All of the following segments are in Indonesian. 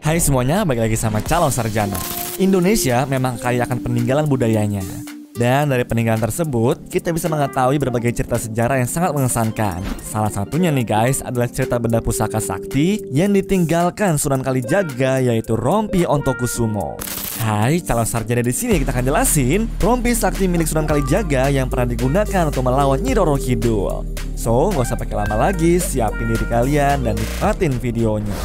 Hai semuanya, balik lagi sama Calon Sarjana. Indonesia memang kaya akan peninggalan budayanya. Dan dari peninggalan tersebut, kita bisa mengetahui berbagai cerita sejarah yang sangat mengesankan. Salah satunya nih guys, adalah cerita benda pusaka sakti yang ditinggalkan Sunan Kalijaga, yaitu Rompi Ontokusumo. Hai, calon sarjana, di sini kita akan jelasin rompi sakti milik Sunan Kalijaga yang pernah digunakan untuk melawan Nyi Roro Kidul. So, gak usah pakai lama lagi, siapin diri kalian dan nikmatin videonya.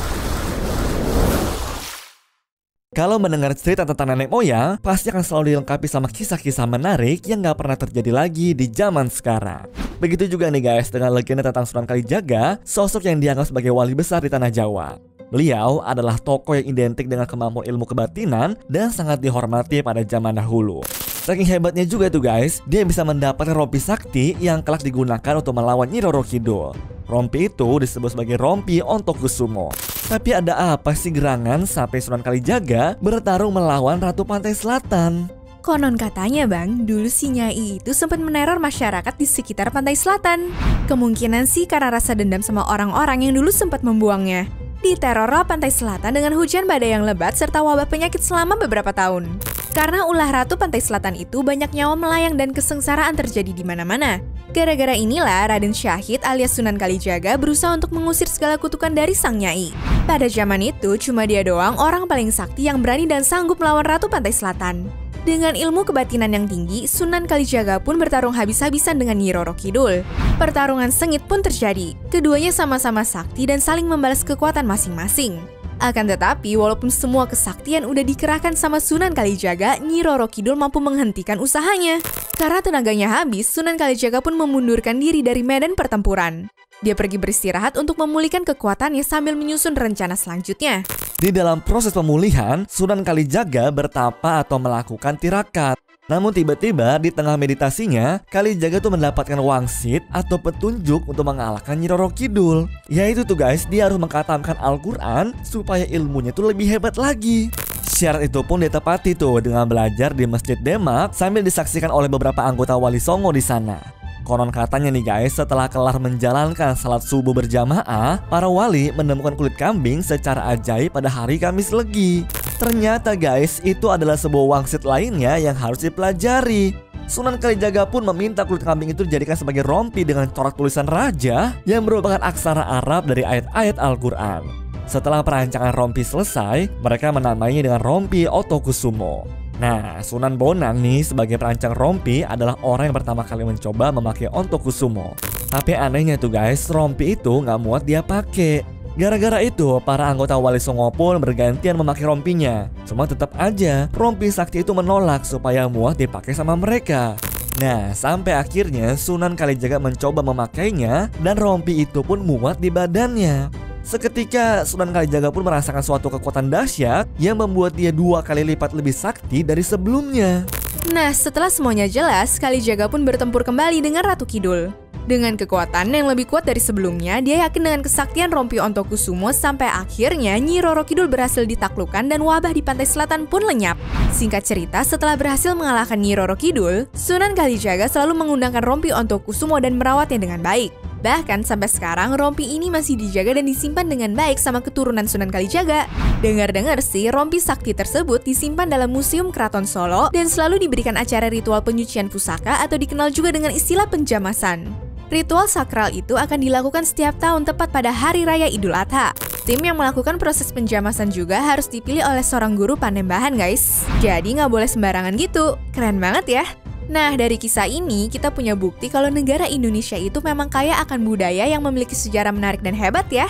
Kalau mendengar cerita tentang nenek moyang, pasti akan selalu dilengkapi sama kisah-kisah menarik yang gak pernah terjadi lagi di zaman sekarang. Begitu juga nih guys dengan legenda tentang Sunan Kalijaga, sosok yang dianggap sebagai wali besar di tanah Jawa. Beliau adalah tokoh yang identik dengan kemampuan ilmu kebatinan dan sangat dihormati pada zaman dahulu. Saking hebatnya juga tuh guys, dia bisa mendapatkan rompi sakti yang kelak digunakan untuk melawan Nyi Roro Kidul. Rompi itu disebut sebagai Rompi Ontokusumo. Tapi ada apa sih gerangan sampai Sunan Kalijaga bertarung melawan Ratu Pantai Selatan? Konon katanya bang, dulu si Nyai itu sempat meneror masyarakat di sekitar Pantai Selatan. Kemungkinan sih karena rasa dendam sama orang-orang yang dulu sempat membuangnya. Diterorlah Pantai Selatan dengan hujan badai yang lebat serta wabah penyakit selama beberapa tahun. Karena ulah Ratu Pantai Selatan itu banyak nyawa melayang dan kesengsaraan terjadi di mana-mana. Gara-gara inilah Raden Syahid alias Sunan Kalijaga berusaha untuk mengusir segala kutukan dari sang Nyai. Pada zaman itu cuma dia doang orang paling sakti yang berani dan sanggup melawan Ratu Pantai Selatan. Dengan ilmu kebatinan yang tinggi, Sunan Kalijaga pun bertarung habis-habisan dengan Nyi Roro Kidul. Pertarungan sengit pun terjadi. Keduanya sama-sama sakti dan saling membalas kekuatan masing-masing. Akan tetapi, walaupun semua kesaktian udah dikerahkan sama Sunan Kalijaga, Nyi Roro Kidul mampu menghentikan usahanya. Karena tenaganya habis, Sunan Kalijaga pun memundurkan diri dari medan pertempuran. Dia pergi beristirahat untuk memulihkan kekuatannya sambil menyusun rencana selanjutnya. Di dalam proses pemulihan, Sunan Kalijaga bertapa atau melakukan tirakat. Namun tiba-tiba di tengah meditasinya, Kalijaga tuh mendapatkan wangsit atau petunjuk untuk mengalahkan Nyi Roro Kidul. Yaitu tuh guys, dia harus mengkhatamkan Al-Quran supaya ilmunya tuh lebih hebat lagi. Syarat itu pun ditepati tuh dengan belajar di Masjid Demak sambil disaksikan oleh beberapa anggota Wali Songo di sana. Konon katanya nih guys, setelah kelar menjalankan salat subuh berjamaah, para wali menemukan kulit kambing secara ajaib pada hari Kamis Legi. Ternyata guys, itu adalah sebuah wangsit lainnya yang harus dipelajari. Sunan Kalijaga pun meminta kulit kambing itu dijadikan sebagai rompi dengan corak tulisan raja yang merupakan aksara Arab dari ayat-ayat Al-Quran. Setelah perancangan rompi selesai, mereka menamainya dengan Rompi Ontokusumo. Nah, Sunan Bonang nih sebagai perancang rompi adalah orang yang pertama kali mencoba memakai Ontokusumo. Tapi anehnya tuh guys, rompi itu nggak muat dia pakai. Gara-gara itu, para anggota Wali Songo pun bergantian memakai rompinya. Cuma tetap aja, rompi sakti itu menolak supaya muat dipakai sama mereka. Nah, sampai akhirnya Sunan Kalijaga mencoba memakainya dan rompi itu pun muat di badannya. Seketika Sunan Kalijaga pun merasakan suatu kekuatan dahsyat yang membuat dia 2 kali lipat lebih sakti dari sebelumnya. Nah, setelah semuanya jelas, Kalijaga pun bertempur kembali dengan Ratu Kidul. Dengan kekuatan yang lebih kuat dari sebelumnya, dia yakin dengan kesaktian Rompi Ontokusumo sampai akhirnya Nyi Roro Kidul berhasil ditaklukkan dan wabah di Pantai Selatan pun lenyap. Singkat cerita, setelah berhasil mengalahkan Nyi Roro Kidul, Sunan Kalijaga selalu mengundangkan Rompi Ontokusumo dan merawatnya dengan baik. Bahkan sampai sekarang rompi ini masih dijaga dan disimpan dengan baik sama keturunan Sunan Kalijaga. Dengar-dengar sih rompi sakti tersebut disimpan dalam Museum Keraton Solo dan selalu diberikan acara ritual penyucian pusaka atau dikenal juga dengan istilah penjamasan. Ritual sakral itu akan dilakukan setiap tahun tepat pada Hari Raya Idul Adha. Tim yang melakukan proses penjamasan juga harus dipilih oleh seorang guru Panembahan guys. Jadi nggak boleh sembarangan gitu. Keren banget ya. Nah, dari kisah ini kita punya bukti kalau negara Indonesia itu memang kaya akan budaya yang memiliki sejarah menarik dan hebat ya.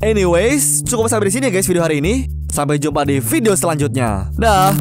Anyways, cukup sampai di sini ya guys video hari ini. Sampai jumpa di video selanjutnya. Dah.